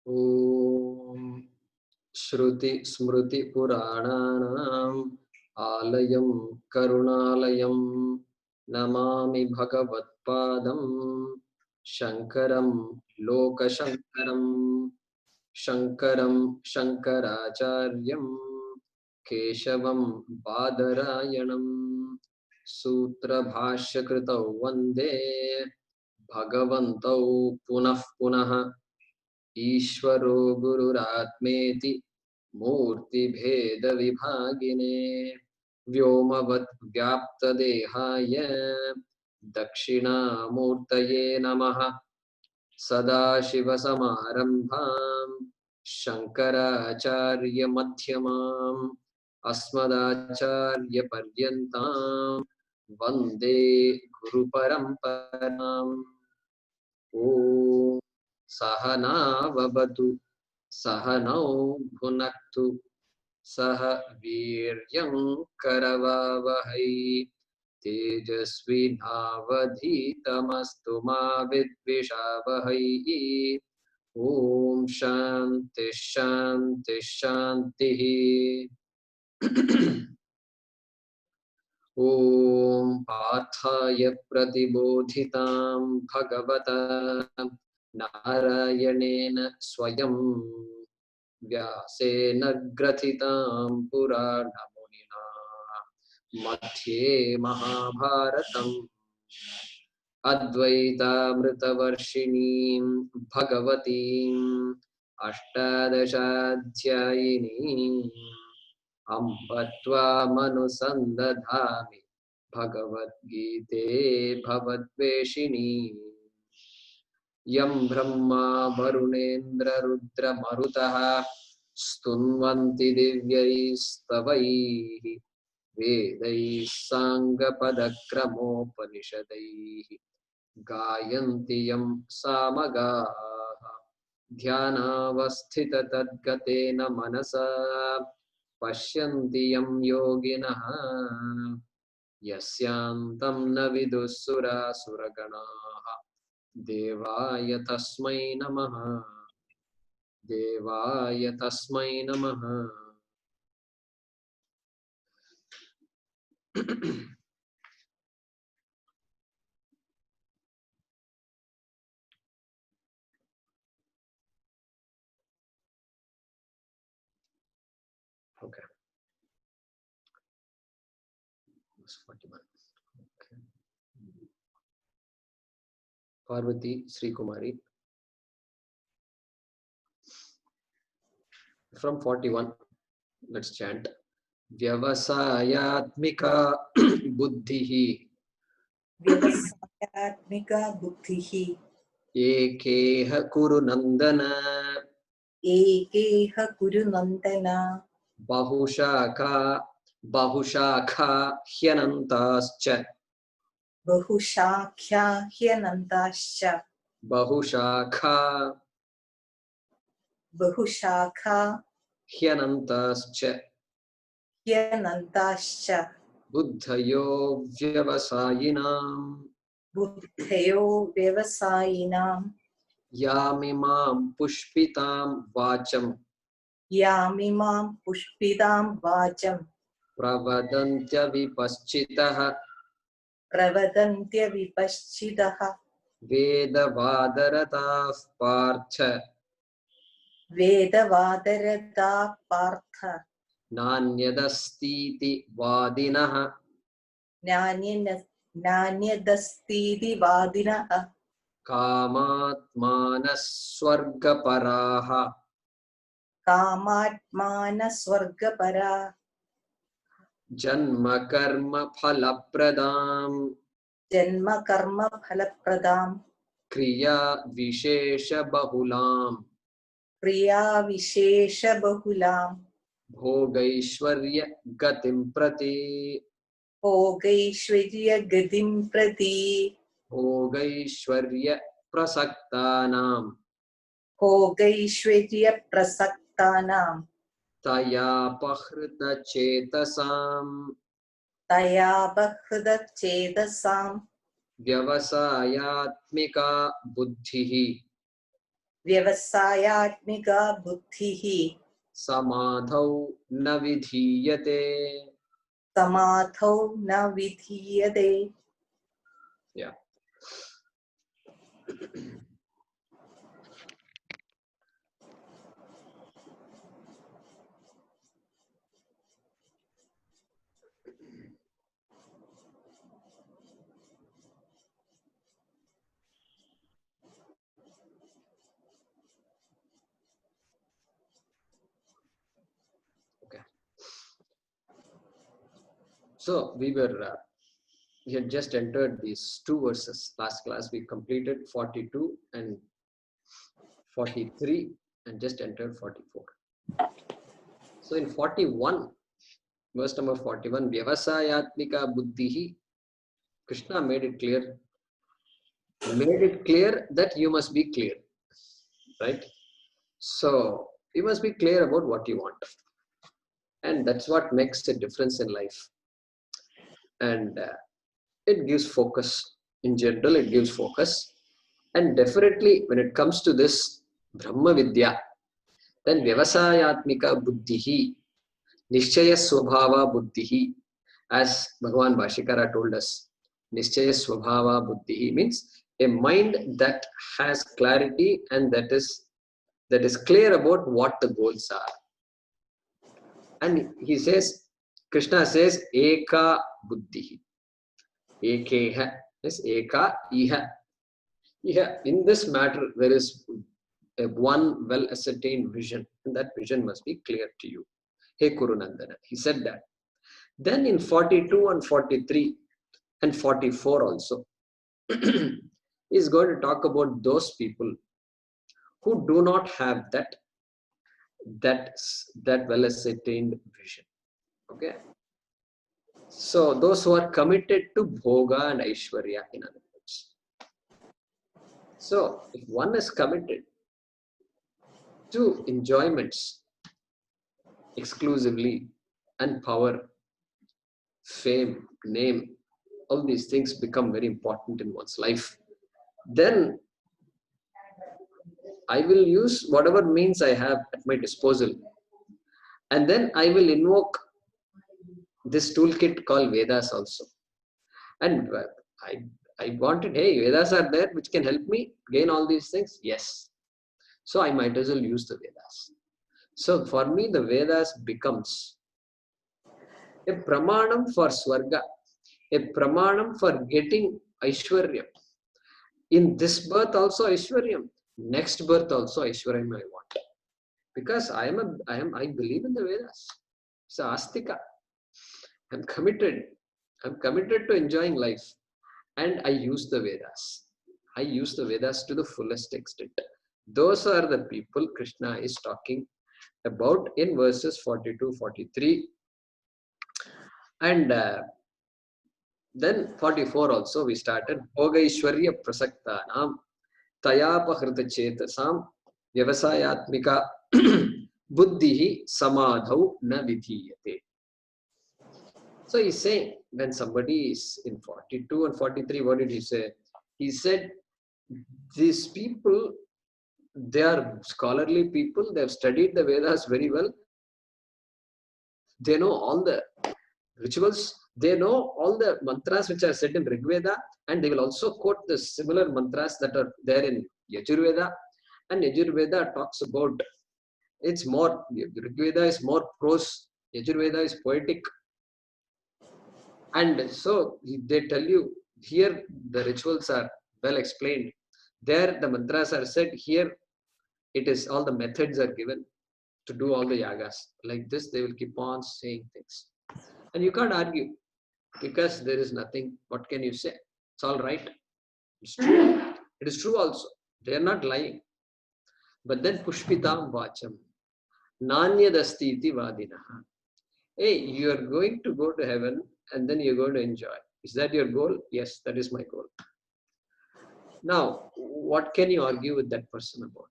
ॐ श्रुति स्मृति पुराणानाम् आलयं करुणालयं नमामि भगवत्पादं शङ्करं लोकशङ्करं शङ्करं शङ्कराचार्यं केशवं बादरायणं सूत्रभाष्यकृतौ वन्दे भगवन्तौ पुनः पुनः ईश्वरो गुरुरात्मेति मूर्तिभेदविभागिने व्योमवद् व्याप्तदेहाय दक्षिणामूर्तये नमः। सदाशिवसमारम्भां शङ्कराचार्यमध्यमाम् अस्मदाचार्यपर्यन्तां वन्दे गुरुपरम्पराम्। ॐ सहनाववतु सहनौ भुनक्तु सह वीर्यं करवावहै तेजस्विनावधीतमस्तु मा विद्विषावहै। ॐ शान्ति शान्ति शान्तिः। ॐ पार्थाय प्रतिबोधितां भगवता नारायणेन स्वयं व्यासेन ग्रथितां पुराणमुनिना मध्ये महाभारतम् अद्वैतामृतवर्षिणीं भगवतीम् अष्टादशाध्यायिनीम् अम्ब त्वामनुसन्दधामि भगवद्गीते भवद्वेषिणी यं ब्रह्मा वरुणेन्द्ररुद्रमरुतः स्तुन्वन्ति दिव्यैस्तवैः वेदैः साङ्गपदक्रमोपनिषदैः गायन्ति यं सामगाः ध्यानावस्थिततद्गतेन मनसा पश्यन्ति यं योगिनः यस्यान्तं न विदुःसुरासुरगणाः देवाय तस्मै नमः। देवाय तस्मै नमः। Okay. 41. Okay. Parvati Sri Kumari. From 41, let's chant. Vyavasayatmika buddhihi व्यवसायात्मिका बुद्धिः एकेह कुरु नन्दन एकेह कुरु नन्दन बहुशाखा ह्यनन्ताश्च बहुशाख्या ह्यनन्ताश्च बहुशाखा ह्यनन्ताश्च ह्यनन्ताश्च बुद्धयो व्यवसायिनां यामिमां पुष्पितां वाचं प्रवदन्त्यविपश्चितः वेदवादरताः पार्थ नान्यदस्तीति वादिनः कामात्मानः स्वर्गपरा जन्म कर्म फलप्रदां क्रिया विशेष बहुलां भोगैश्वर्य गतिं प्रति भोगैश्वर्य प्रसक्तानां तयापहृतचेतसां व्यवसायात्मिका बुद्धिः व्यवसायात्मिका बुद्धिः समाधौ न विधीयते. समाधौ न विधीयते. Yeah. Okay. So we had just entered these two verses. Last class we completed 42 and 43 and just entered 44. So in 41, verse number 41, Vyavasayatmika Buddhihi, Krishna made it clear that you must be clear, right? So you must be clear about what you want. And that's what makes a difference in life. And it gives focus. In general, it gives focus. And definitely when it comes to this Brahma Vidya, then Vyavasayatmika Buddhihi, Nishchaya Swabhava Buddhihi, as Bhagavan Bhashikara told us, Nishchaya Swabhava Buddhihi means a mind that has clarity and that is clear about what the goals are. And he says, Krishna says, Eka Buddhihi. Ekeha is Eka Iha. Yeah, in this matter, there is a one well ascertained vision, and that vision must be clear to you. Hey Kurunandana, he said that. Then in 42 and 43 and 44 also, he's going to talk about those people who do not have that well ascertained vision. Okay. So those who are committed to Bhoga and Aishwarya, in other words. So if one is committed to enjoyments exclusively and power, fame, name, all these things become very important in one's life, then I will use whatever means I have at my disposal, and then I will invoke this toolkit called Vedas also. And I wanted, hey, Vedas are there which can help me gain all these things. Yes. So I might as well use the Vedas. So for me, the Vedas becomes a pramanam for Swarga, a pramanam for getting Aishwaryam. In this birth also Aishwaryam, next birth also Aishwaryam I want. Because I believe in the Vedas. It's Astika. I'm committed to enjoying life. And I use the Vedas. I use the Vedas to the fullest extent. Those are the people Krishna is talking about in verses 42, 43. And then 44 also we started. Bhoga Ishwarya Prasaktanam Tayapahrita Chetasam Vyavasayatmika Buddhihi Samadhau Na Vidhiyate. So he's saying, when somebody is in 42 and 43, what did he say? He said, these people, they are scholarly people, they have studied the Vedas very well. They know all the rituals, they know all the mantras which are said in Rig Veda, and they will also quote the similar mantras that are there in Yajurveda. And Yajurveda talks about, it's more, Rig Veda is more prose, Yajurveda is poetic. And so they tell you, here the rituals are well explained. There the mantras are said. Here it is all the methods are given to do all the yagas. Like this, they will keep on saying things. And you can't argue because there is nothing. What can you say? It's all right. It's true. It is true also. They are not lying. But then Pushpitam Vacham. Nanyadasti iti vadinaha. Hey, you are going to go to heaven and then you're going to enjoy. Is that your goal? Yes, that is my goal. Now, what can you argue with that person about?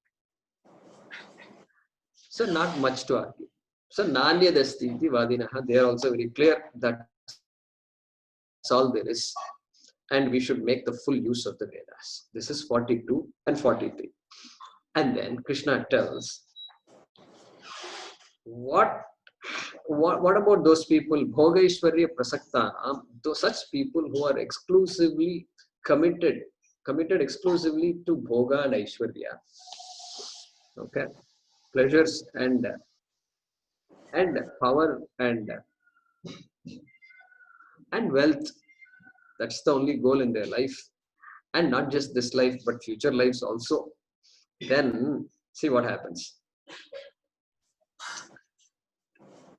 So, not much to argue. So, Nanyadasti iti vadinaha, they are also very clear that that's all there is. And we should make the full use of the Vedas. This is 42 and 43. And then Krishna tells, what about those people, Bhogaishwarya Prasaktanam, those such people who are exclusively committed exclusively to Bhoga and Aishwarya, okay, pleasures and power and wealth. That's the only goal in their life, and not just this life but future lives also. Then see what happens.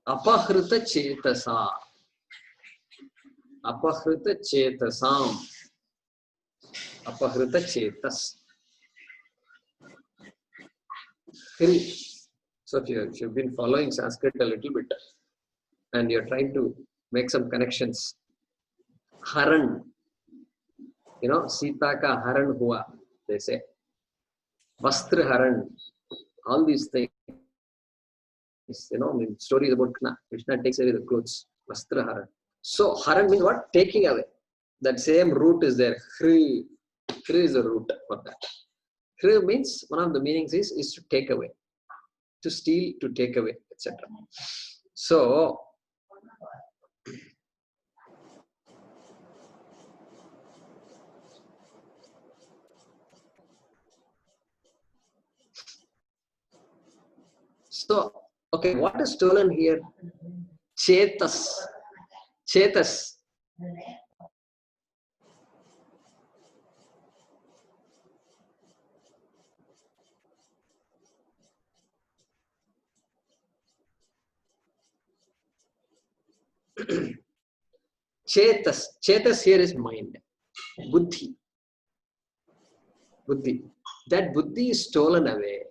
Apahrita chetasa, apahrita chetasam, apahrita chetas. So if you've been following Sanskrit a little bit and you're trying to make some connections, Haran, Sita ka Haran hua, they say. Vastra Haran, all these things, in stories about Krishna takes away the clothes, Vastra Haran. So Haran means what? Taking away. That same root is there. Hri is the root for that. Hri means, one of the meanings is to take away, to steal, to take away, etc. So okay, what is stolen here? Chetas. Chetas here is mind. Buddhi. That buddhi is stolen away.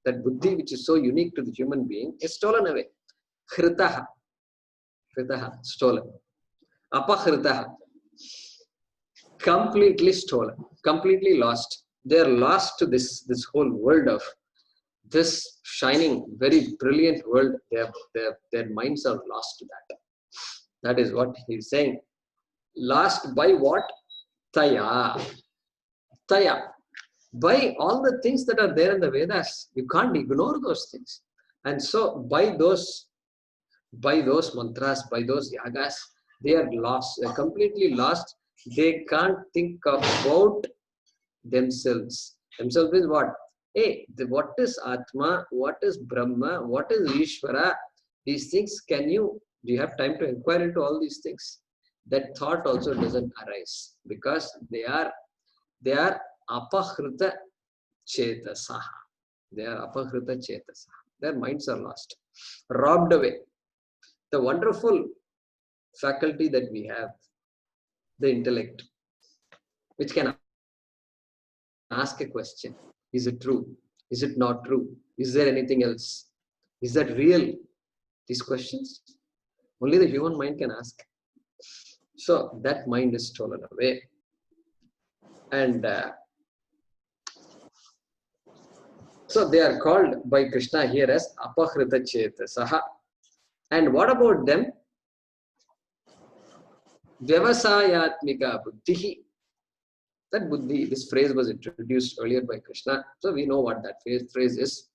That buddhi, which is so unique to the human being, is stolen away. Khritaha, stolen. Apahritaha, completely stolen, completely lost. They are lost to this whole world of this shining, very brilliant world. Their minds are lost to that. That is what he's saying. Lost by what? Taya. By all the things that are there in the Vedas. You can't ignore those things. And so by those mantras, by those yagas, they are lost. They are completely lost. They can't think about themselves. Themselves is what? Hey, what is Atma? What is Brahma? What is Ishvara? These things, do you have time to inquire into all these things? That thought also doesn't arise because they are apahrita chetasaha. They are apahrita chetasaha. Their minds are lost, robbed away. The wonderful faculty that we have, the intellect, which can ask a question. Is it true? Is it not true? Is there anything else? Is that real? These questions, only the human mind can ask. So that mind is stolen away. And so they are called by Krishna here as apahrita chetasaha. And what about them? Vyavasayatmika buddhihi. That buddhi, this phrase was introduced earlier by Krishna. So we know what that phrase is.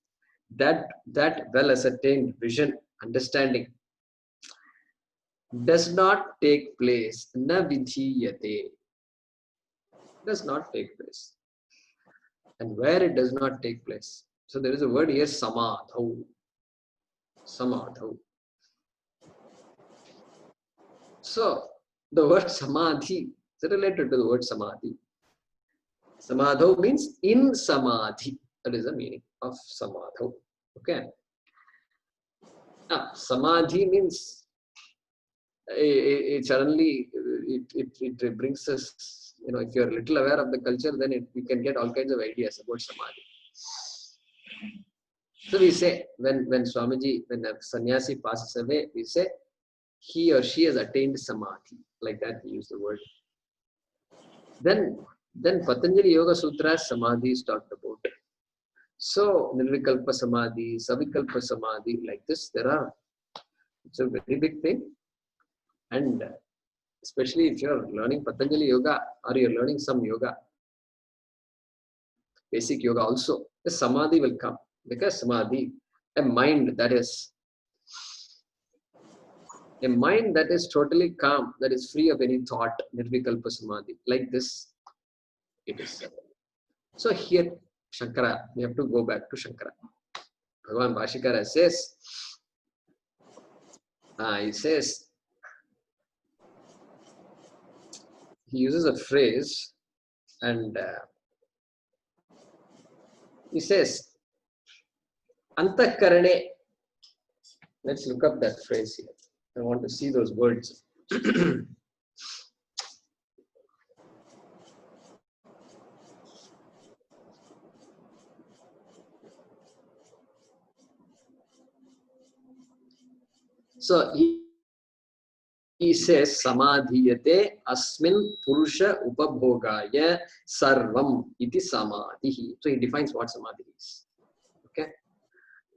That well ascertained vision, understanding, does not take place. Na vidhiyate. Does not take place. And where it does not take place. So there is a word here, samadhau. Samadhau. So the word samadhi is related to the word samadhi. Samadhau means in samadhi. That is the meaning of samadhau. Okay. Now, samadhi means it suddenly it brings us, if you're a little aware of the culture, then we can get all kinds of ideas about samadhi. So we say, when Swamiji, when a sannyasi passes away, we say, he or she has attained samadhi. Like that we use the word. Then Patanjali Yoga Sutra samadhi is talked about. So Nirvikalpa Samadhi, Savikalpa Samadhi, like this, it's a very big thing. And especially if you're learning Patanjali Yoga or you're learning some yoga, basic yoga also, the samadhi will come. Because samadhi, a mind that is totally calm, that is free of any thought, nirvikalpa samadhi, like this it is. So here Shankara, we have to go back to Shankara. Bhagavan Bhashikara says, he uses a phrase, and he says, Antakarane. Let's look up that phrase here. I want to see those words. So he says, Samadhiyate asmin purusha upabhogaya sarvam iti samadhi. So he defines what samadhi is. Okay.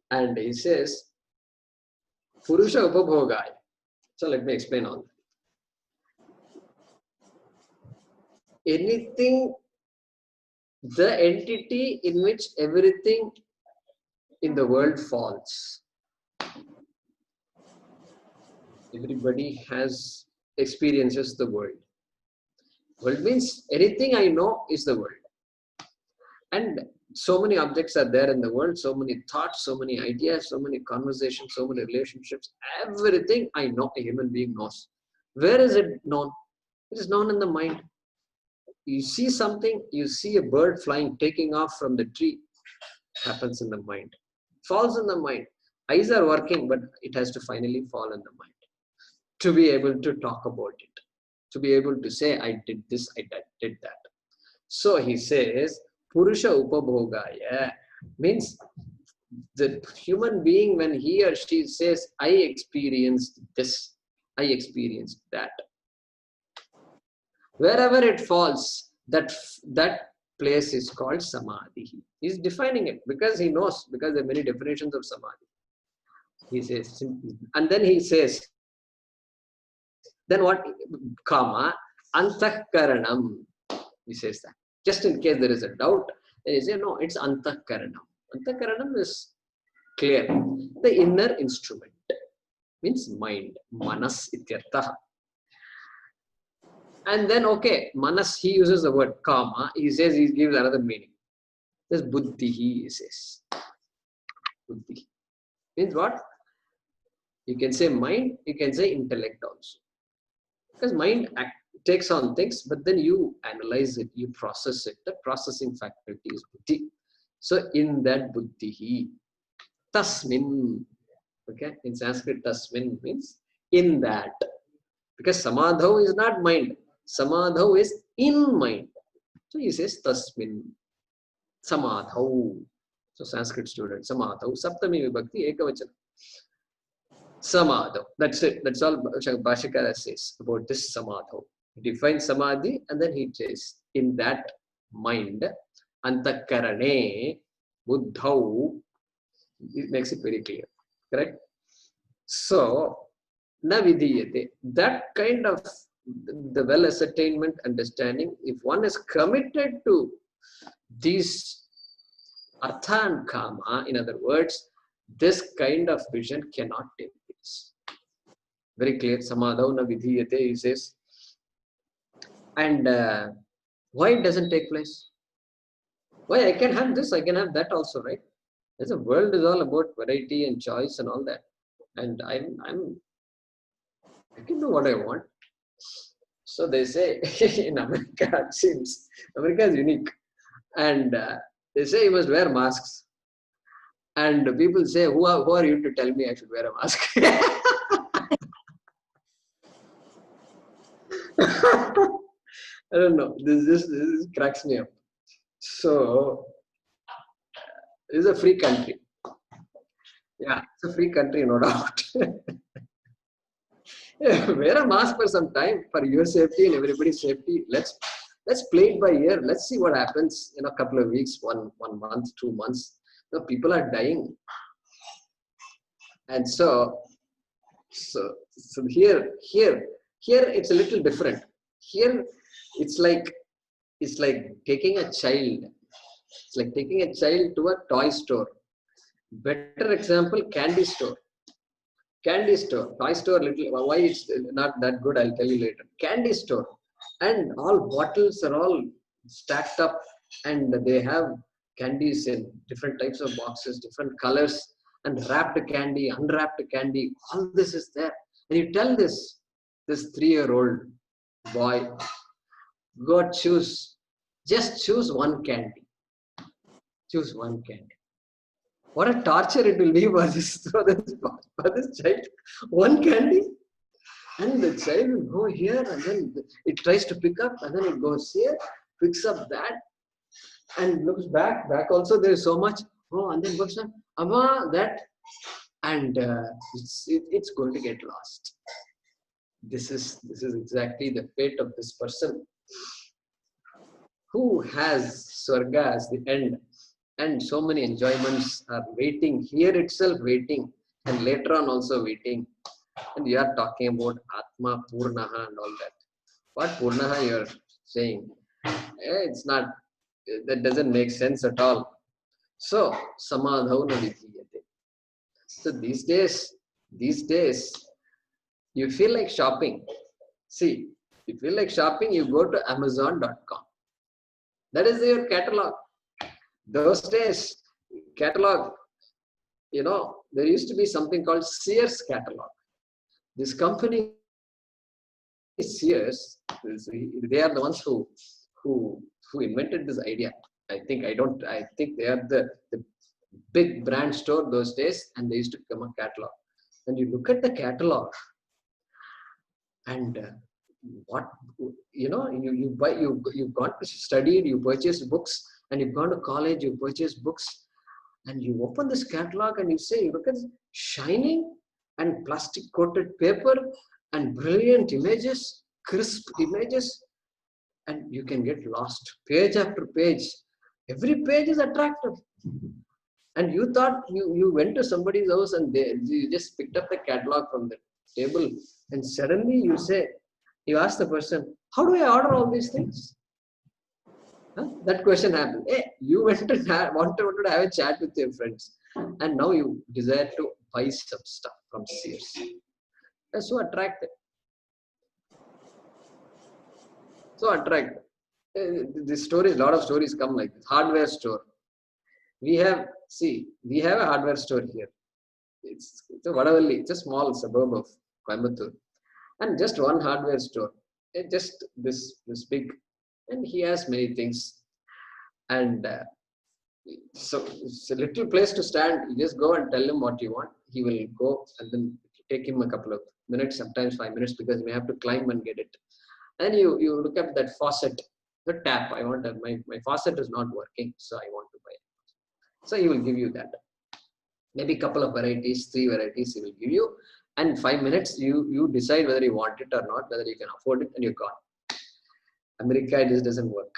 And he says, Purusha upabhogaya. So let me explain on that. Anything, the entity in which everything in the world falls. Everybody has experiences the world. World means anything I know is the world. And so many objects are there in the world, so many thoughts, so many ideas, so many conversations, so many relationships. Everything I know, a human being knows. Where is it known? It is known in the mind. You see something, you see a bird flying, taking off from the tree, happens in the mind. Falls in the mind. Eyes are working, but it has to finally fall in the mind. To be able to talk about it. To be able to say, I did this, I did that. So he says, Purusha Upabhogaya means the human being, when he or she says, I experienced this, I experienced that. Wherever it falls, that place is called Samadhi. He's defining it because he knows, because there are many definitions of Samadhi. He says, and then he says, then what? Kama, Antakaranam. He says that. Just in case there is a doubt, he says, no, it's Antakaranam. Antakaranam is clear. The inner instrument means mind. Manas ityartha. And then, okay, Manas, he uses the word Kama. He says, he gives another meaning. There's Buddhi, he says. Buddhi. Means what? You can say mind, you can say intellect also. Because mind takes on things, but then you analyze it, you process it. The processing faculty is buddhi. So in that buddhi, tasmin, okay, in Sanskrit tasmin means in that. Because samadhau is not mind. Samadhau is in mind. So he says tasmin, samadhau. So Sanskrit student, samadhau, saptami vibhakti, ekavachana. Samadhi. That's it. That's all Bhashikara says about this samadhi. He defines samadhi and then he says, in that mind, antakarane, buddhau, it makes it very clear. Correct? So, na vidiyate. That kind of the well-ascertainment understanding, if one is committed to these artha and kama, in other words, this kind of vision cannot take place. Very clear. Samadhau na vidhiyate, he says. And why it doesn't take place? Why I can have this, I can have that also, right? The world is all about variety and choice and all that. And I can do what I want. So they say in America, it seems America is unique. And they say you must wear masks. And people say, who are you to tell me I should wear a mask? I don't know. This cracks me up. So, this is a free country. Yeah, it's a free country, no doubt. Yeah, wear a mask for some time for your safety and everybody's safety. Let's play it by ear. Let's see what happens in a couple of weeks, one month, 2 months. You know, people are dying. And so here it's a little different. Here it's like taking a child It's like taking a child to a toy store. Better example, candy store. Candy store, toy store, little. Why it's not that good, I'll tell you later. Candy store. And all bottles are all stacked up, and they have candies in different types of boxes, different colors, and wrapped candy, unwrapped candy. All this is there. And you tell this 3-year-old boy, go choose, just choose one candy. Choose one candy. What a torture it will be for this child. One candy, and the child will go here, and then it tries to pick up, and then it goes here, picks up that, and looks back. Back also there is so much. Oh, and then goes on, Amma, that, and it's going to get lost. This is exactly the fate of this person who has Swarga as the end. And so many enjoyments are waiting, here itself waiting, and later on also waiting. And you are talking about Atma, Purnaha and all that. What Purnaha you are saying? It's not, that doesn't make sense at all. So, Samadhauna Vidhiyate. So these days, you feel like shopping. See, you feel like shopping, you go to Amazon.com. That is your catalog. Those days, catalog, there used to be something called Sears catalog. This company, Sears, they are the ones who invented this idea. I think they are the big brand store those days, and they used to come a catalog. And you look at the catalog, and you've gone to studied, you purchased books, and you've gone to college, you purchase books, and you open this catalog and you say, you look at shining and plastic coated paper and brilliant images, crisp images, and you can get lost. Page after page, every page is attractive. And you thought you went to somebody's house and you just picked up the catalog from the table, and suddenly you ask the person, how do I order all these things? That question happened. Hey, you wanted to have a chat with your friends, and now you desire to buy some stuff from Sears. That's so attractive. So attractive. A lot of stories come like this. Hardware store. We have a hardware store here. It's a Vadavalli. It's a small suburb of Coimbatore, and just one hardware store. Just this big. And he has many things, and so it's a little place to stand. You just go and tell him what you want. He will go, and then take him a couple of minutes, sometimes 5 minutes, because you may have to climb and get it. And you look at that faucet, the tap. I want my faucet is not working, so I want to buy it. So he will give you that. Maybe a couple of varieties, 3 varieties he will give you, and 5 minutes you decide whether you want it or not, whether you can afford it, and you're gone. America, this doesn't work.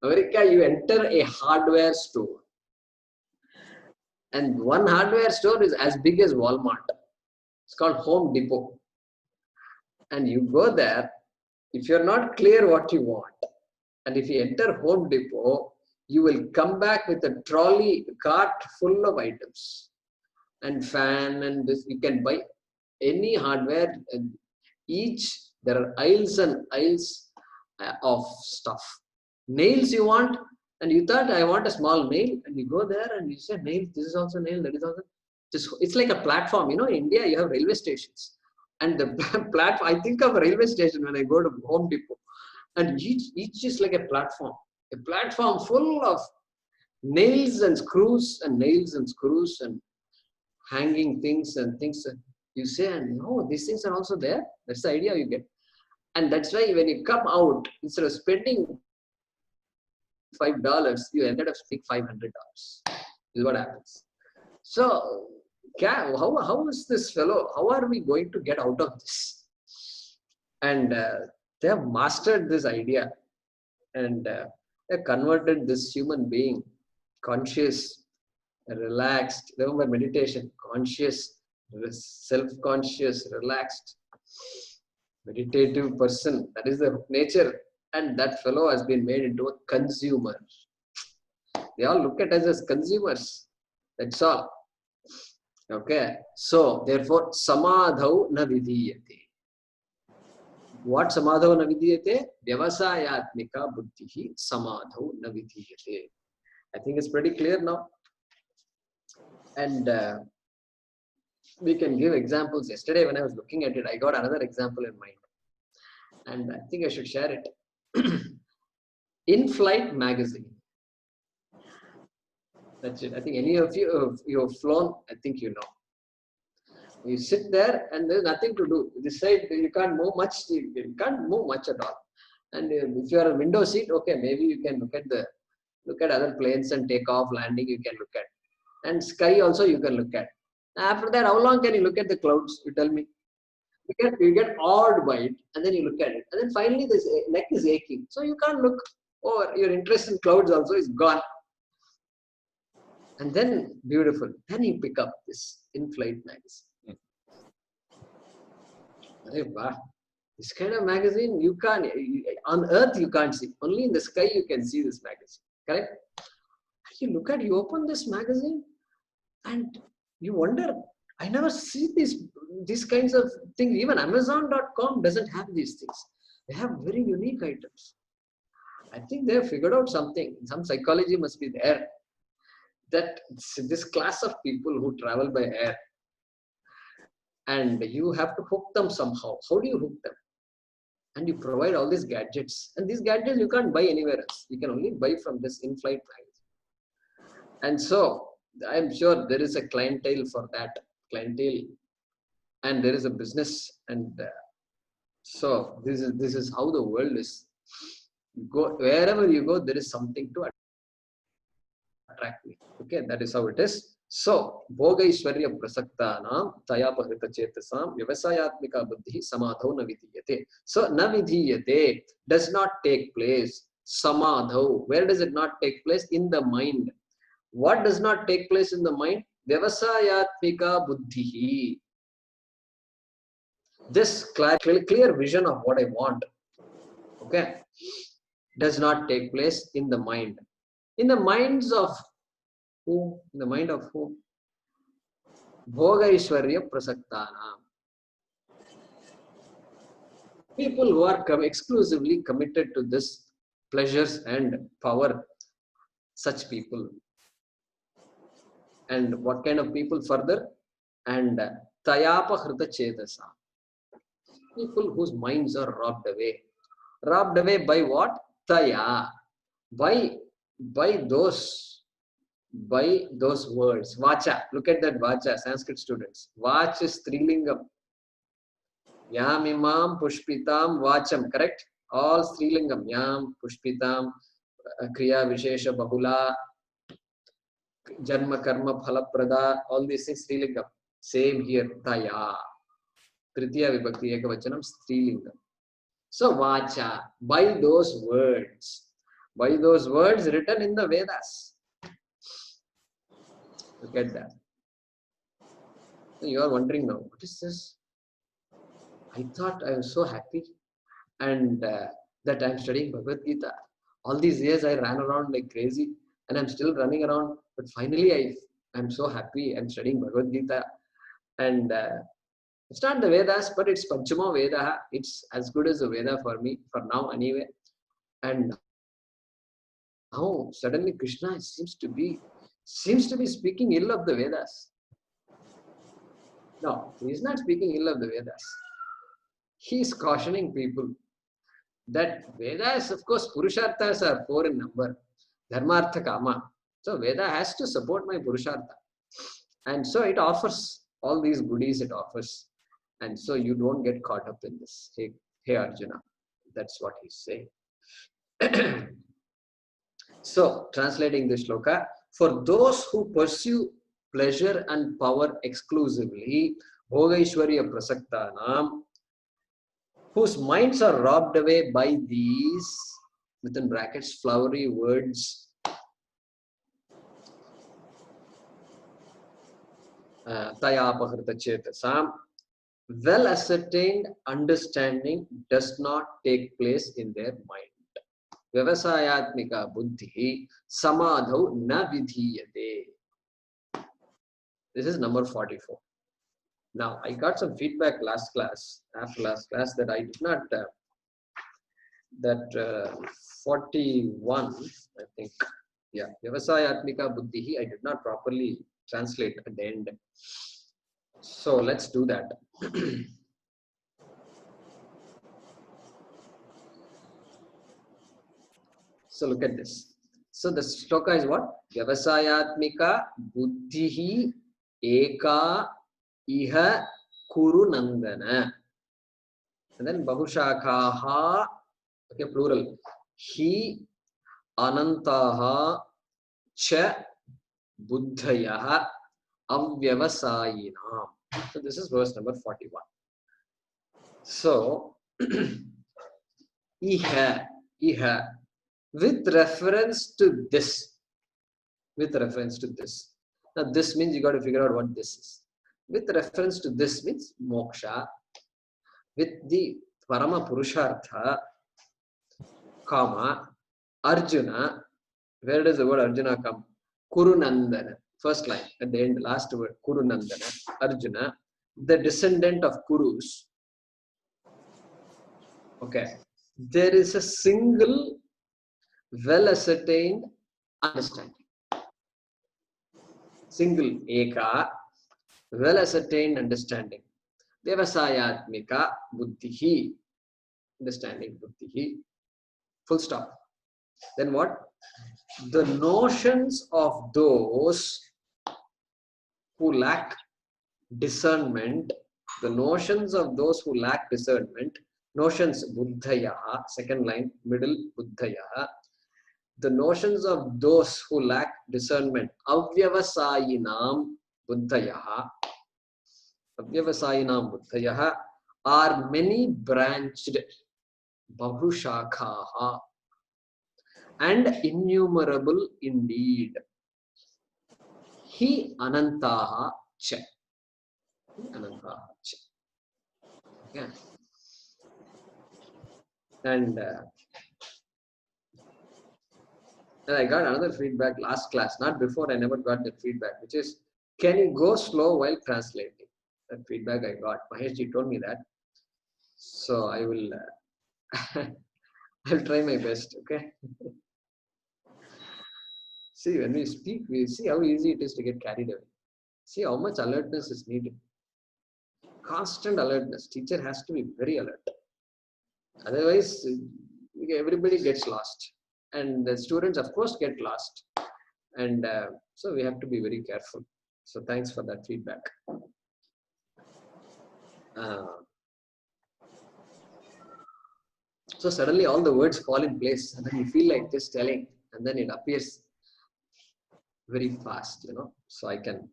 America, you enter a hardware store, and one hardware store is as big as Walmart. It's called Home Depot. And you go there, if you're not clear what you want, and if you enter Home Depot, you will come back with a trolley cart full of items and fan and this. You can buy any hardware, and there are aisles and aisles of stuff. Nails you want, and you thought, I want a small nail, and you go there and you say, nail, this is also nail, that is also. It's like a platform. In India, you have railway stations. And the platform, I think of a railway station when I go to Home Depot. And each is like a platform full of nails and screws and hanging things and things. You say, and no, these things are also there. That's the idea you get. And that's why when you come out, instead of spending $5, you ended up spending $500. This is what happens. So, how is this fellow? How are we going to get out of this? And they have mastered this idea, and they converted this human being, conscious, relaxed. Remember meditation, conscious, self-conscious, relaxed, meditative person. That is the nature. and that fellow has been made into a consumer. They all look at us as consumers. That's all. Okay. So therefore, samadhau na vidhiyate. What samadhau na vidhiyate? Vyavasayatmika buddhihi samadhau na vidhiyate. I think it's pretty clear now. And we can give examples. Yesterday when I was looking at it, I got another example in mind. And I think I should share it. In-flight magazine. That's it. I think any of you have flown, I think you know. You sit there and there's nothing to do. This side you can't move much. You can't move much at all. And if you are a window seat, okay, maybe you can look at other planes and take off, landing. You can look at, and sky also you can look at. After that, how long can you look at the clouds? You tell me. You get awed by it, and then you look at it, and then finally this neck is aching, so you can't look. Or your interest in clouds also is gone. And then beautiful. Then you pick up this in-flight magazine. This kind of magazine you can't, on earth you can't see. Only in the sky you can see this magazine. Correct? You open this magazine and you wonder, I never see these kinds of things. Even Amazon.com doesn't have these things. They have very unique items. I think they have figured out something. Some psychology must be there. That this class of people who travel by air, and you have to hook them somehow. How do you hook them? And you provide all these gadgets. And these gadgets you can't buy anywhere else. You can only buy from this in-flight magazine. And so I'm sure there is a clientele for that. And there is a business. And so this is how the world is. Wherever you go, there is something to attract me. Okay, that is how it is. So, Bhogaishwarya prasaktanam tayapahrita chetasam vyavasayatmika buddhi samadhau na vidhiyate. So, na vidhiyate does not take place. Samadhau, where does it not take place? In the mind. What does not take place in the mind? Vyavasayatmika buddhi. This clear vision of what I want, okay, does not take place in the mind. In the minds of who? In the mind of who? Bhogaishwarya prasaktanam. People who are exclusively committed to this pleasures and power, such people. And what kind of people further? And tayapahrita chetasa. People whose minds are robbed away. Robbed away by what? Taya. By those words. Vacha. Look at that vacha, Sanskrit students. Vach is Strilingam. Yam imam pushpitam vacham. Correct? All Strilingam. Yam pushpitam kriya vishesha bahula janma karma phalaprada. All these things Strilingam. Same here. Taya. Tritiya vibhakti ekavachanam Strilingam. So vacha. By those words. By those words written in the Vedas. Look at that. So you are wondering now, what is this? I thought I was so happy and that I'm studying Bhagavad Gita. All these years I ran around like crazy and I'm still running around. But finally I'm so happy I'm studying Bhagavad Gita. And it's not the Vedas, but it's Panchama Veda. It's as good as a Veda for me, for now anyway. And now suddenly Krishna seems to be speaking ill of the Vedas. No, he is not speaking ill of the Vedas. He is cautioning people that Vedas, of course, Purusharthas are 4 in number. Dharmartha Kama. So Veda has to support my Purushartha. And so it offers all these goodies it offers. And so you don't get caught up in this. Hey Arjuna. That's what he's saying. So, translating this shloka, for those who pursue pleasure and power exclusively, Bhogaishwarya prasaktanam, whose minds are robbed away by these, within brackets, flowery words, tayapahrita chetasam, well ascertained understanding does not take place in their mind. vyavasayatmika buddhi samadhau na vidhiyate. This is number 44. Now, I got some feedback after last class, that I did not, 41, I think, yeah, Vyavasayatmika Buddhihi, I did not properly translate at the end. So, let's do that. So, look at this. So, the shloka is what? Vyavasayatmika Buddhihi Eka Iha Kuru Nandana. And then Bahushakaha, okay, plural. He Anantaha Cha Buddhayaha Avyavasayinam. So this is verse number 41. So Iha with reference to this. Now this means you got to figure out what this is. With reference to this means moksha. With the Parama Purushartha, comma, Arjuna, where does the word Arjuna come? Kurunandana, first line, at the end, last word, Kurunandana, Arjuna, the descendant of Kurus. Okay, there is a single, well-ascertained understanding. Single, Eka, well-ascertained understanding. Vyavasayatmika buddhihi, understanding buddhihi, full stop. Then what? The notions of those who lack discernment, notions, buddhaya, second line, middle, buddhaya, the notions of those who lack discernment, avyavasayinam buddhaya, are many branched, bahushakaha, and innumerable indeed. He anantaha cha. Yeah. And I got another feedback last class, not before, I never got that feedback, which is, can you go slow while translating? That feedback I got. Maheshji told me that. So I will, I'll try my best, okay? See, when we speak, we see how easy it is to get carried away. See how much alertness is needed. Constant alertness. Teacher has to be very alert. Otherwise, everybody gets lost. And the students, of course, get lost. And so we have to be very careful. So thanks for that feedback. So suddenly all the words fall in place, and then you feel like just telling, and then it appears very fast, So I can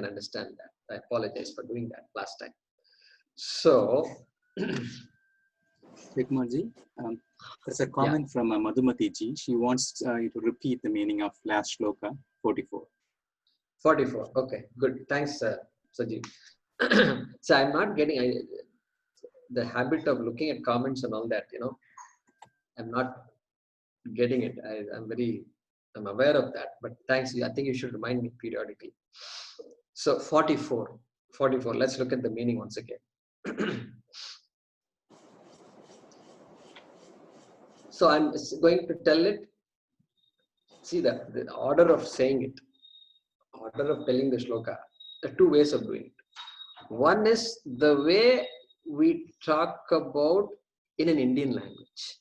understand that. I apologize for doing that last time. So, Vikmarji, there's a comment from Madhumati ji. She wants you to repeat the meaning of last shloka 44. 44. Okay, good. Thanks, Sajeev. So I'm not getting the habit of looking at comments and all that. I'm not getting it. I'm aware of that. But thanks. I think you should remind me periodically. So 44. Let's look at the meaning once again. So I'm going to tell it. See the order of saying it, order of telling the shloka. There are two ways of doing it. One is the way we talk about in an Indian language.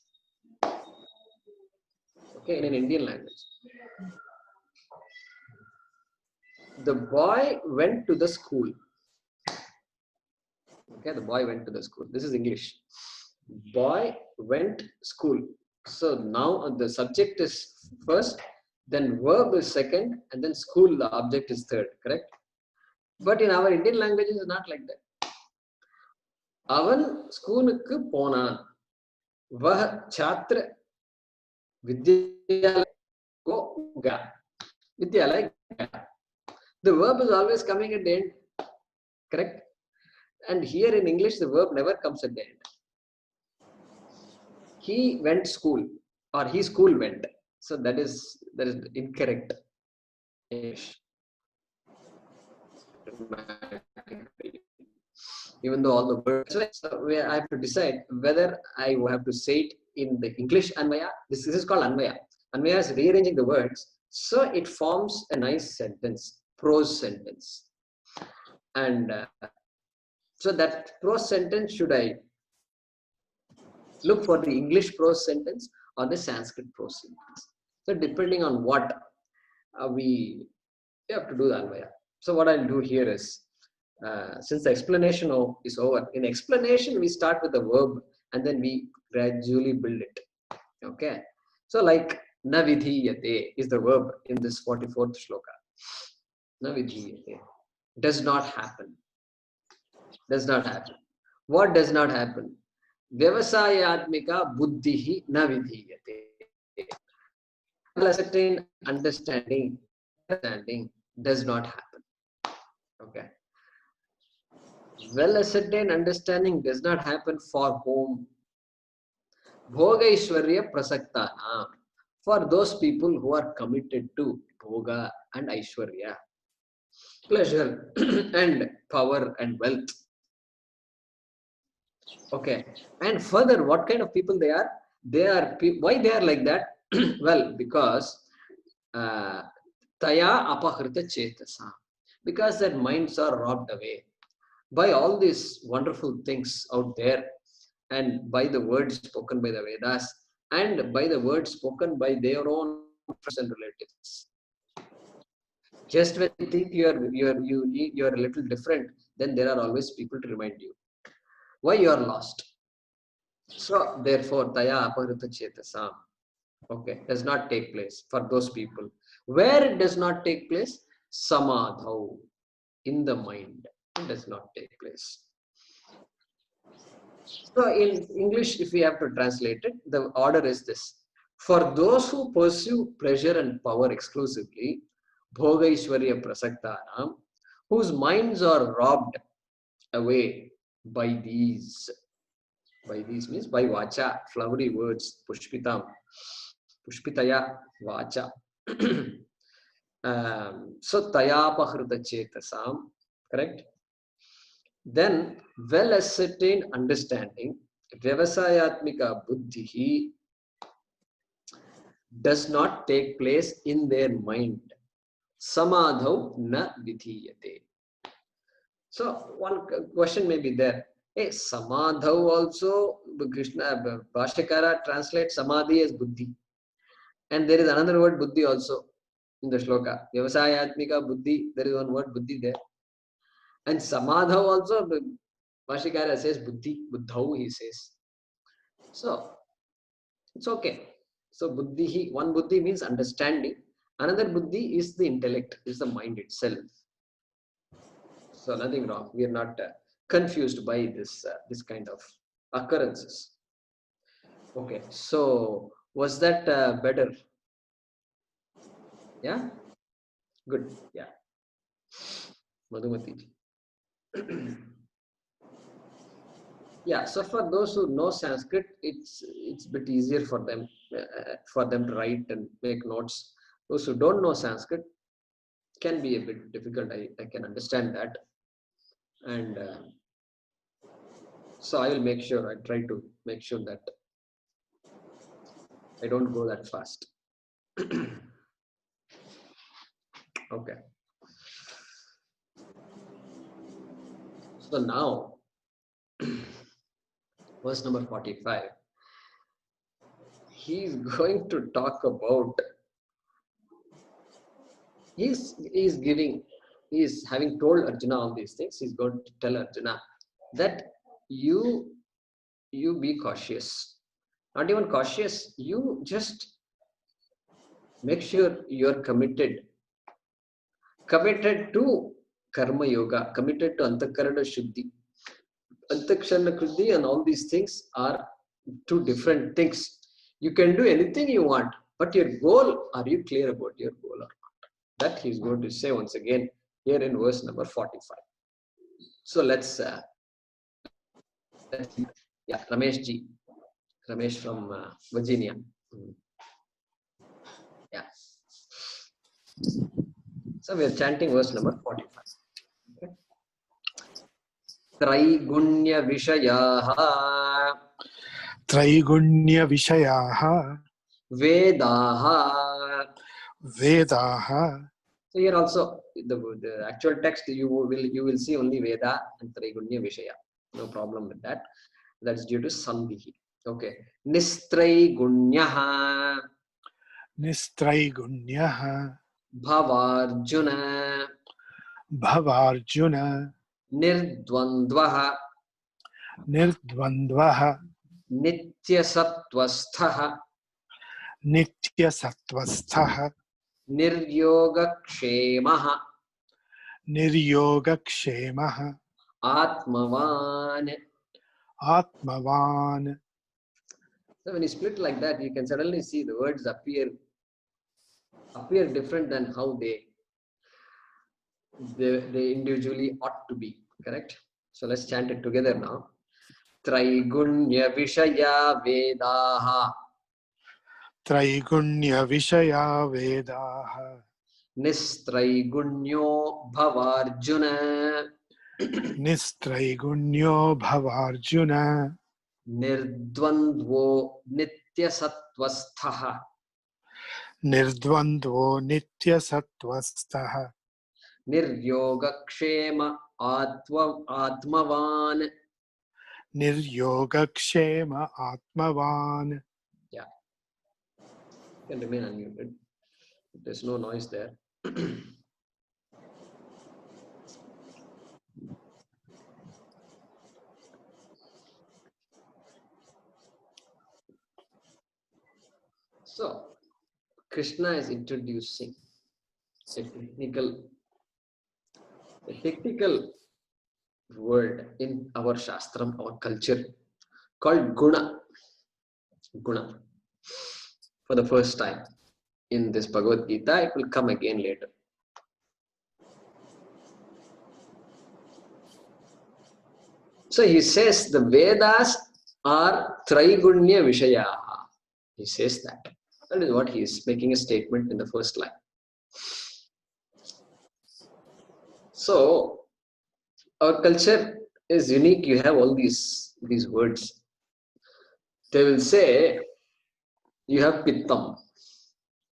Okay, in an Indian language. The boy went to the school. Okay, the boy went to the school. This is English. Boy went school. So now the subject is first, then verb is second, and then school, the object is third, correct? But in our Indian language, it's not like that. Avan schoolukku ponan. Vah chhatra vidyalaya go ga. Vidyalaya ga. The verb is always coming at the end, correct? And here in English, the verb never comes at the end. He went school. or his school went. So that is incorrect. Even though all the words, so I have to decide whether I have to say it in the English Anvaya. This is called Anvaya. Anvaya is rearranging the words so it forms a nice sentence, prose sentence. And so that prose sentence, should I look for the English prose sentence or the Sanskrit prose sentence? So depending on what we have to do the Anvaya. So what I'll do here is, since the explanation is over, in explanation we start with the verb and then we gradually build it. Okay. So like na vidhiyate is the verb in this 44th shloka. Na vidhiyate. Does not happen. Does not happen. What does not happen? Vyavasayatmika buddhihi na vidhiyate. Certain understanding does not happen. Okay. Well ascertained understanding does not happen for whom? Bhoga Aishwarya Prasaktana. For those people who are committed to Bhoga and Aishwarya, pleasure and power and wealth. Okay. And further, what kind of people they are? Why they are like that? Well, because Taya Apahrita Chetasa. Because their minds are robbed away by all these wonderful things out there, and by the words spoken by the Vedas, and by the words spoken by their own friends and relatives. Just when you think you're a little different, then there are always people to remind you why you are lost. So therefore, Taya Apahrita Chetasam, okay, does not take place for those people. Where it does not take place? Samadhau, in the mind. It does not take place. So in English, if we have to translate it, the order is this. For those who pursue pleasure and power exclusively, Bhoga Aishwarya Prasaktanam, whose minds are robbed away by these means by Vacha, flowery words, Pushpitam, Pushpitaya Vacha. So Tayapahrita Chetasam, correct? Then well ascertained understanding, Vyavasayatmika Buddhihi, does not take place in their mind. Samadhau na vidhiyate. So one question may be there. Hey, Samadhau also, Krishna Bhashyakara translates Samadhi as Buddhi. And there is another word Buddhi also in the shloka. Vyavasayatmika Buddhi, there is one word Buddhi there. And Samadhau also, Bhashyakara says Buddhi, Buddhau he says. So it's okay. So Buddhi, one Buddhi means understanding. Another Buddhi is the intellect, is the mind itself. So nothing wrong. We are not confused by this kind of occurrences. Okay. So was that better? Yeah. Good. Yeah. Madhumati. Yeah, so for those who know Sanskrit, it's a bit easier for them to write and make notes. Those who don't know Sanskrit can be a bit difficult. I can understand that, and so I will make sure, I try to make sure that I don't go that fast. Okay. So now, verse number 45. He's going to talk about, he's having told Arjuna all these things. He's going to tell Arjuna that you be cautious. Not even cautious, you just make sure you're committed to karma yoga, committed to antakarana shuddhi. Antakarana shuddhi and all these things are two different things. You can do anything you want, but your goal, are you clear about your goal or not? That he's going to say once again here in verse number 45. So let's yeah, Ramesh from Virginia. Yeah. So we are chanting verse number 45. Okay. Traigunya Vishayaha Traigunya Vishayaha Vedaha. Vedaha. So here also the actual text you will see only Veda and Traigunya Vishaya. No problem with that. That's due to Sandhi. Okay. Nistraigunyaha Nistraigunyaha Bhavarjuna Bhavarjuna Nirdvandvaha Nirdvandvaha Nityasattvasthaha Nitya Sattvasthaha Niryogakshemaha Niryogakshemaha Atmavan. Atmavan. So when you split like that, you can suddenly see the words appear different than how they individually ought to be. Correct? So let's chant it together now. Traigunya Vishaya Vedaha Traigunya Vishaya Vedaha Nistraigunyo Bhavarjuna Nistraigunyo Bhavarjuna Nirdvandvo Nityasattvasthaha Nirdvandvo Nitya Sattvasthaha Niryogakshema Atmavan. Niryogakshema Atmavan. Yeah. You can remain unmuted. There's no noise there. So, Krishna is introducing a technical word in our Shastram, our culture, called Guna. Guna. For the first time in this Bhagavad Gita, it will come again later. So he says the Vedas are Traigunya Vishayaha. He says that. That is what he is making a statement in the first line. So our culture is unique. You have all these words. They will say you have Pittam.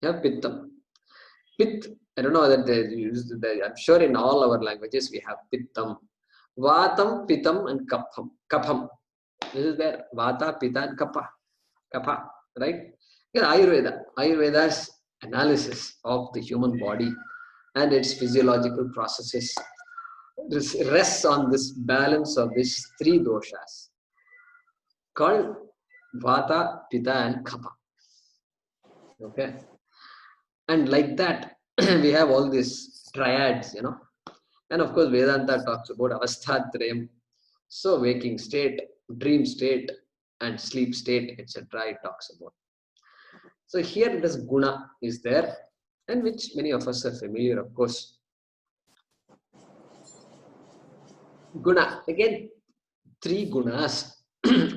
You have Pittam. Pit, I don't know whether they use that. I'm sure in all our languages we have Pittam. Vatam, Pitam, and Kapham. Kapham. This is there. Vata, Pita, and Kapha. Kapha. Right? Yeah, Ayurveda's analysis of the human body and its physiological processes rests on this balance of these three doshas called Vata, Pitta, and Kapha. Okay, and like that we have all these triads, and of course Vedanta talks about avasthatrayam. So waking state, dream state, and sleep state, etc. It talks about. So here this guna is there, and which many of us are familiar, of course. Guna, again, three gunas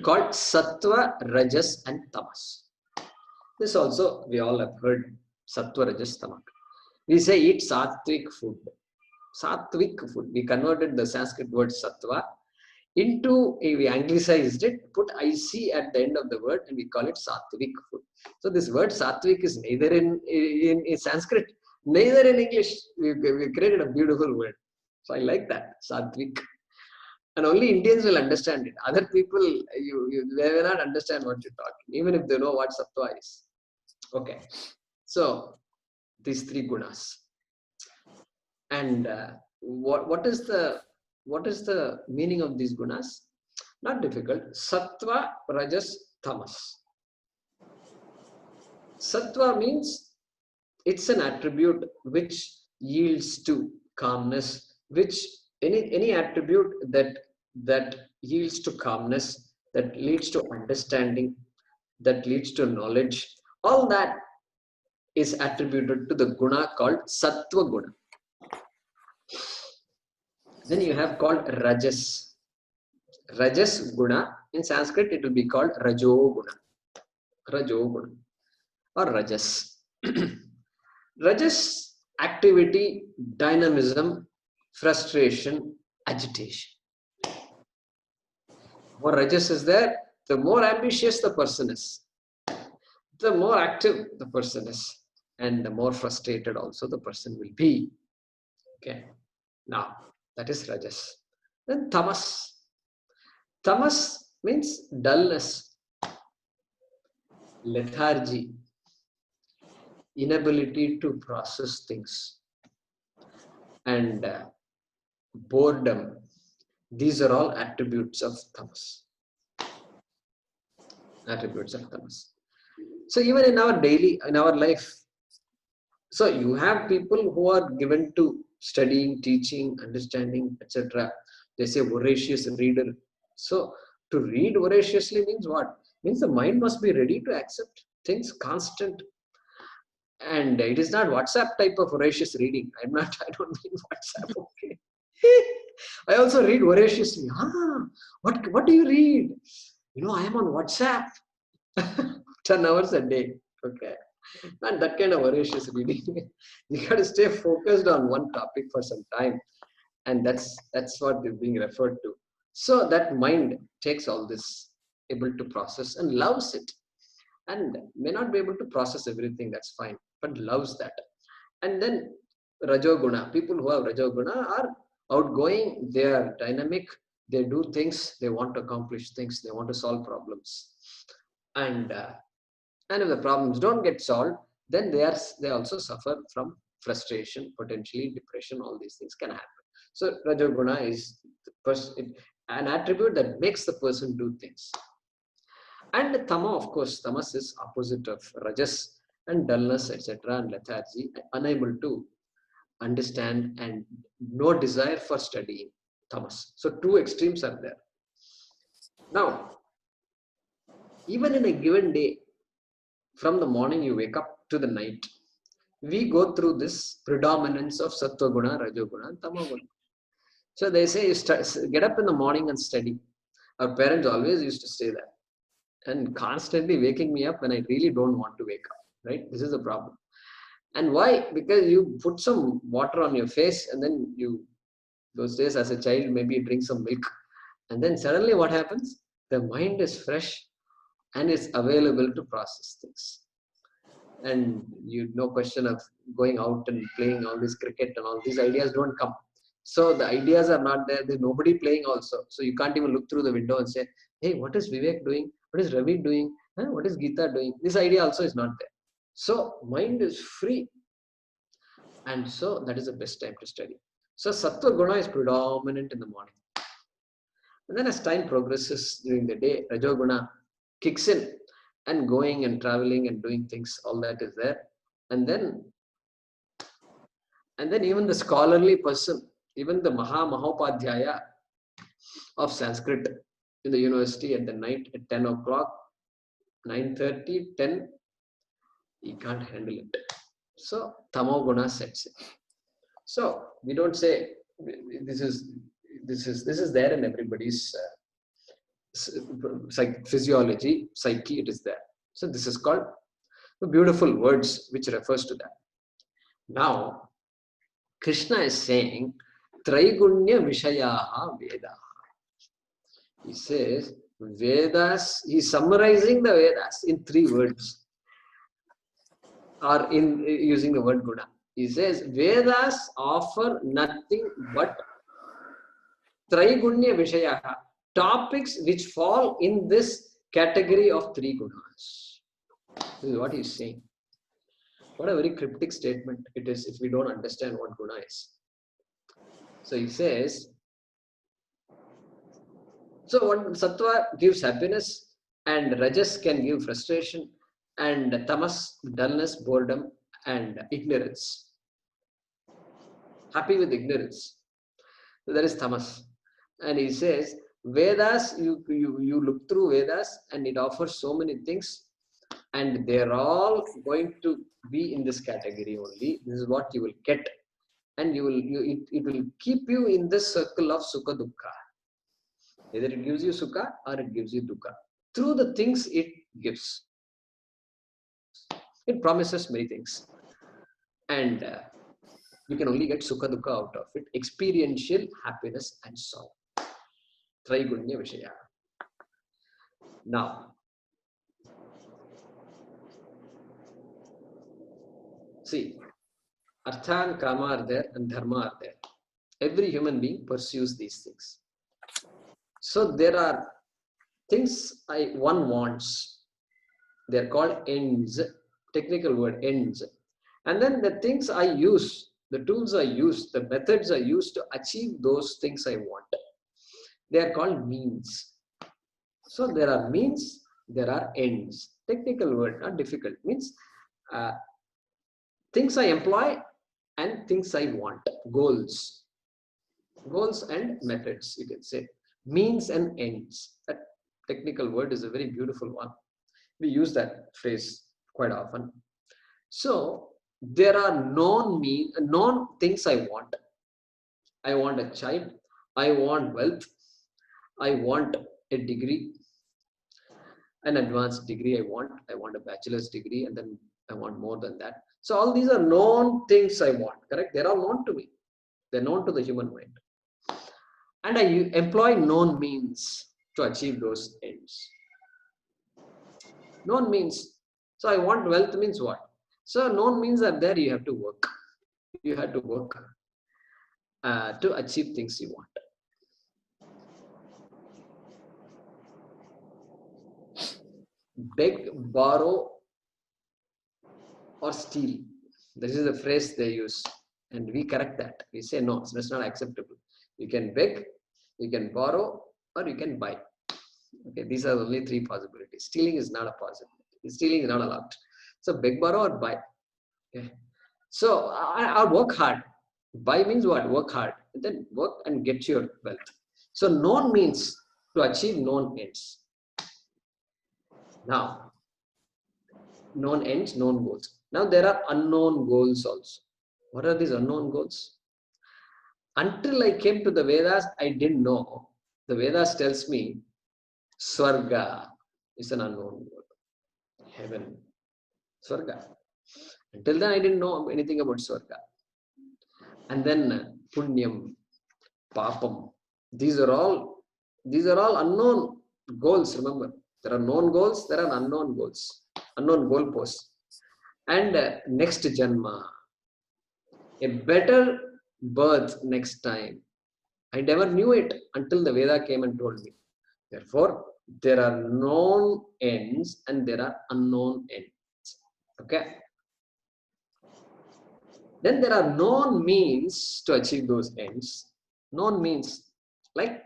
called sattva, rajas, and tamas. This also we all have heard, sattva, rajas, tamas. We say eat sattvic food. Sattvic food. We converted the Sanskrit word sattva into, we anglicized it, put IC at the end of the word, and we call it sattvic food. So this word sattvic is neither in Sanskrit, neither in English. We created a beautiful word. So I like that, sattvic. And only Indians will understand it. Other people, they will not understand what you're talking, even if they know what sattva is. Okay. So these three gunas. And what is the meaning of these gunas? Not difficult. Sattva, rajas, tamas. Sattva means it's an attribute which yields to calmness, which any attribute that yields to calmness, that leads to understanding, that leads to knowledge, all that is attributed to the guna called sattva guna. Then you have called rajas. Rajas guna, in Sanskrit it will be called rajo guna. Rajo guna. or Rajas. Rajas, activity, dynamism, frustration, agitation. More Rajas is there, the more ambitious the person is, the more active the person is, and the more frustrated also the person will be. Okay. Now, that is Rajas. Then Tamas. Tamas means dullness, lethargy, inability to process things, and boredom. These are all attributes of Tamas. Attributes of Tamas. So even in our life, so you have people who are given to studying, teaching, understanding, etc. They say voracious reader. So to read voraciously means what? Means the mind must be ready to accept things, constant. And it is not WhatsApp type of voracious reading. I don't mean WhatsApp, okay. I also read voraciously. What do you read? I am on WhatsApp 10 hours a day. Okay. Not that kind of voracious reading. You got to stay focused on one topic for some time. And that's what is being referred to. So that mind takes all this, able to process and loves it. And may not be able to process everything, that's fine, but loves that. And then Rajoguna, people who have Rajoguna are outgoing, they are dynamic, they do things, they want to accomplish things, they want to solve problems. And if the problems don't get solved, then they also suffer from frustration, potentially depression, all these things can happen. So Rajoguna is an attribute that makes the person do things. And Tama, of course, Tamas is opposite of Rajas, and dullness, etc., and lethargy, unable to understand and no desire for studying, Tamas. So two extremes are there. Now, even in a given day, from the morning you wake up to the night, we go through this predominance of Sattva Guna, Rajoguna, and Tamaguna. So they say, get up in the morning and study. Our parents always used to say that, and constantly waking me up when I really don't want to wake up, right? This is the problem. And why? Because you put some water on your face, and then those days as a child, maybe you drink some milk, and then suddenly what happens? The mind is fresh and is available to process things. And no question of going out and playing all this cricket and all these ideas don't come. So the ideas are not there. There's nobody playing also. So you can't even look through the window and say, hey, what is Vivek doing? What is Ravi doing? What is Geeta doing? This idea also is not there. So mind is free. And so that is the best time to study. So Sattva Guna is predominant in the morning. And then as time progresses during the day, Rajoguna kicks in, and going and traveling and doing things, all that is there. And then even the scholarly person, even the Mahopadhyaya of Sanskrit in the university at the night at 10 o'clock, 9:30, 10, he can't handle it. So Tamoguna sets in. So we don't say this is there in everybody's physiology, psyche, it is there. So this is called the beautiful words which refers to that. Now, Krishna is saying, Traigunya Vishayaha Vedaha. He says, Vedas, he's summarizing the Vedas in 3 words, or in using the word Guna. He says, Vedas offer nothing but Traigunya Vishayaha, topics which fall in this category of 3 gunas. This is what he's saying. What a very cryptic statement it is if we don't understand what guna is. So he says, so what sattva gives happiness, and rajas can give frustration, and tamas, dullness, boredom, and ignorance. Happy with ignorance. So that is tamas. And he says, Vedas, you look through Vedas and it offers so many things, and they're all going to be in this category only. This is what you will get, and it will keep you in this circle of sukha dukkha. Either it gives you sukha or it gives you dukkha through the things it gives. It promises many things. And you can only get sukha dukkha out of it. Experiential happiness and sorrow. Traigunya Vishaya. Now, see, Artha and Kama are there and Dharma are there. Every human being pursues these things. So there are things one wants. They're called ends. Technical word, ends. And then the things I use, the tools I use, the methods I use to achieve those things I want. They are called means. So there are means, there are ends. Technical word, not difficult. Means things I employ and things I want. Goals. Goals and methods, you can say. Means and ends. That technical word is a very beautiful one. We use that phrase quite often. So there are known things I want. I want a child. I want wealth. I want a degree, an advanced degree. I want a bachelor's degree, and then I want more than that. So all these are known things I want, correct? They're all known to me. They're known to the human mind. And I employ known means to achieve those ends. Known means, so I want wealth means what? So known means are there, you have to work. You have to work to achieve things you want. Beg, borrow, or steal. This is the phrase they use. And we correct that. We say no, it's not acceptable. You can beg, you can borrow, or you can buy. Okay, these are only three possibilities. Stealing is not a possibility. Stealing is not allowed. So beg, borrow, or buy. Okay. So I'll work hard. Buy means what? Work hard. And then work and get your wealth. So known means to achieve known ends. Now, known ends, known goals. Now there are unknown goals also. What are these unknown goals? Until I came to the Vedas, I didn't know. The Vedas tells me Swarga is an unknown goal. Heaven. Swarga. Until then, I didn't know anything about Swarga. And then Punyam, Papam. These are all unknown goals, remember. There are known goals, there are unknown goals, unknown goalposts. And next Janma, a better birth next time. I never knew it until the Veda came and told me. Therefore, there are known ends and there are unknown ends. Okay? Then there are known means to achieve those ends. Known means, like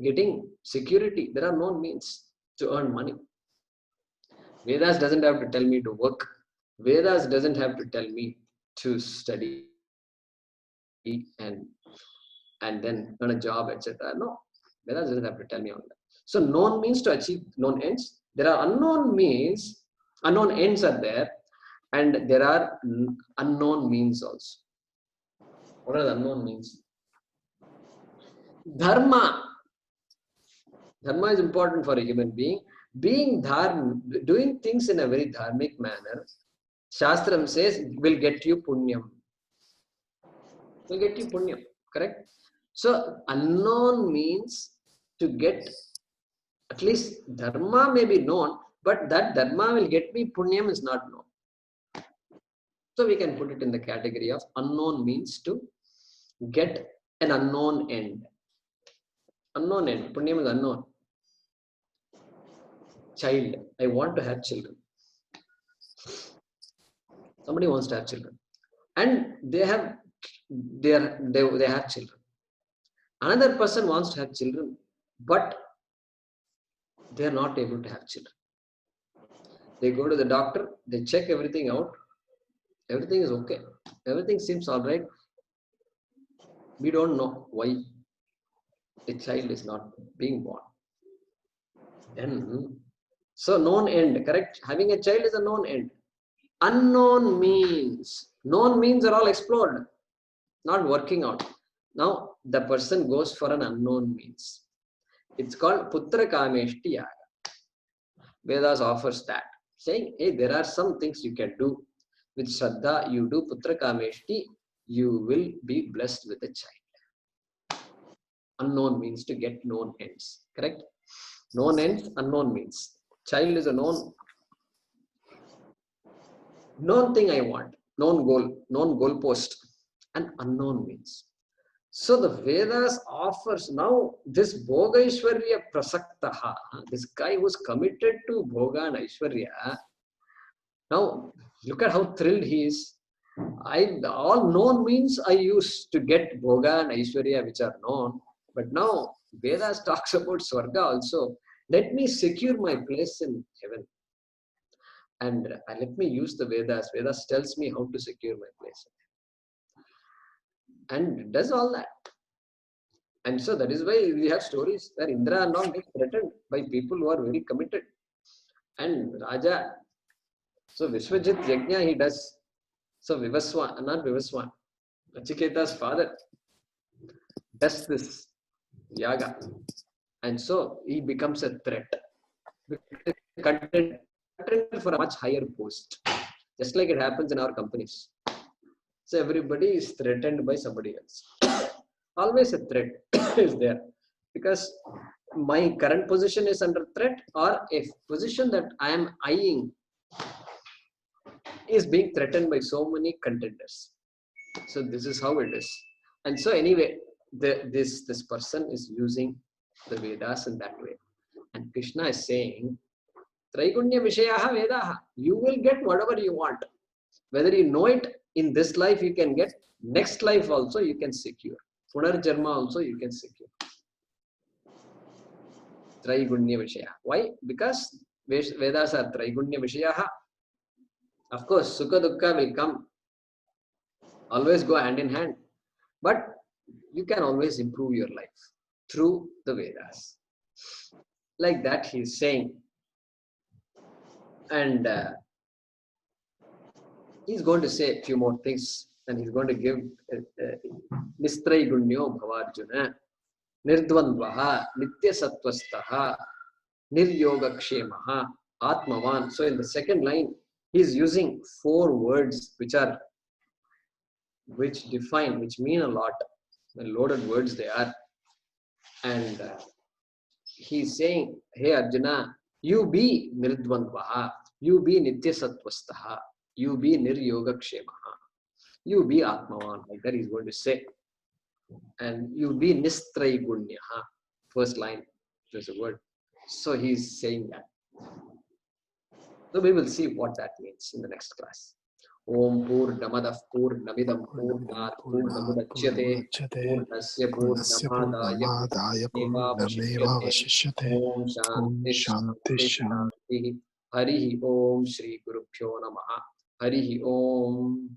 getting security. There are known means to earn money. Vedas doesn't have to tell me to work. Vedas doesn't have to tell me to study and then earn a job, etc. No, Vedas doesn't have to tell me all that. So known means to achieve known ends. There are unknown means, unknown ends are there, and there are unknown means also. What are the unknown means? Dharma. Dharma is important for a human being. Being doing things in a very dharmic manner, Shastram says, will get you punyam. Will get you punyam, correct? So unknown means to get, at least dharma may be known, but that dharma will get me punyam is not known. So we can put it in the category of unknown means to get an unknown end. Unknown end. Punyam is unknown. Child. I want to have children. Somebody wants to have children. And they have children. Another person wants to have children, but they are not able to have children. They go to the doctor, they check everything out. Everything is okay. Everything seems all right. We don't know why a child is not being born. Then, so known end, correct? Having a child is a known end. Unknown means. Known means are all explored, not working out. Now, the person goes for an unknown means. It's called Putra Kameshti Yaga. Vedas offers that. saying, hey, there are some things you can do. With Shraddha, you do Putra Kameshti, you will be blessed with a child. Unknown means to get known ends. Correct? Known ends, unknown means. Child is a known thing I want, known goal post, and unknown means. So the Vedas offers now this Bhoga Aishwarya Prasaktaha, this guy who's committed to Bhoga and Aishwarya. Now look at how thrilled he is. All known means I used to get Bhoga and Aishwarya which are known, but now Vedas talks about Swarga also. Let me secure my place in heaven. And let me use the Vedas. Vedas tells me how to secure my place. And does all that. And so that is why we have stories where Indra and all get threatened by people who are very committed. And Raja, so Vishwajit Yajna he does. So Vivaswan, not Vivaswan, Nachiketa's father does this yaga. And so he becomes a threat. Content for a much higher post. Just like it happens in our companies. So everybody is threatened by somebody else. Always a threat is there. Because my current position is under threat, or a position that I am eyeing is being threatened by so many contenders. So this is how it is. And so anyway, this person is using the Vedas in that way. And Krishna is saying, Traigunya Vishayaha Vedaha. You will get whatever you want. Whether you know it in this life, you can get. Next life also you can secure. Punarjarma also you can secure. Traigunya Vishaya. Why? Because Vedas are Traigunya Vishayaha. Of course, Sukha Dukkha will come. Always go hand in hand. But you can always improve your life through the Vedas. Like that he is saying. And he's going to say a few more things. And he's going to give Nistraigunnyo Bhavarjuna, Nirdvandvaha, Nityasattvastaha, Niryogakshemaha, Atmavan. So in the second line, he's using 4 words which mean a lot. The loaded words they are. And he's saying, hey Arjuna, you be Nirdvandvaha, you be Nityasattvastaha, you be Niryogakshemaha, you be Atmavan. Like that he's going to say. And you be Nistraigunnyaha. First line, there's a word. So he's saying that. So we will see what that means in the next class. Om Purnamadah Purnamidam Purnat Purnamudachyate Purnasya Purnamadaya Purnamevavashishyate Om Shanti Shanti Harihi Om Shri Gurubhyo Namaha Harihi Om.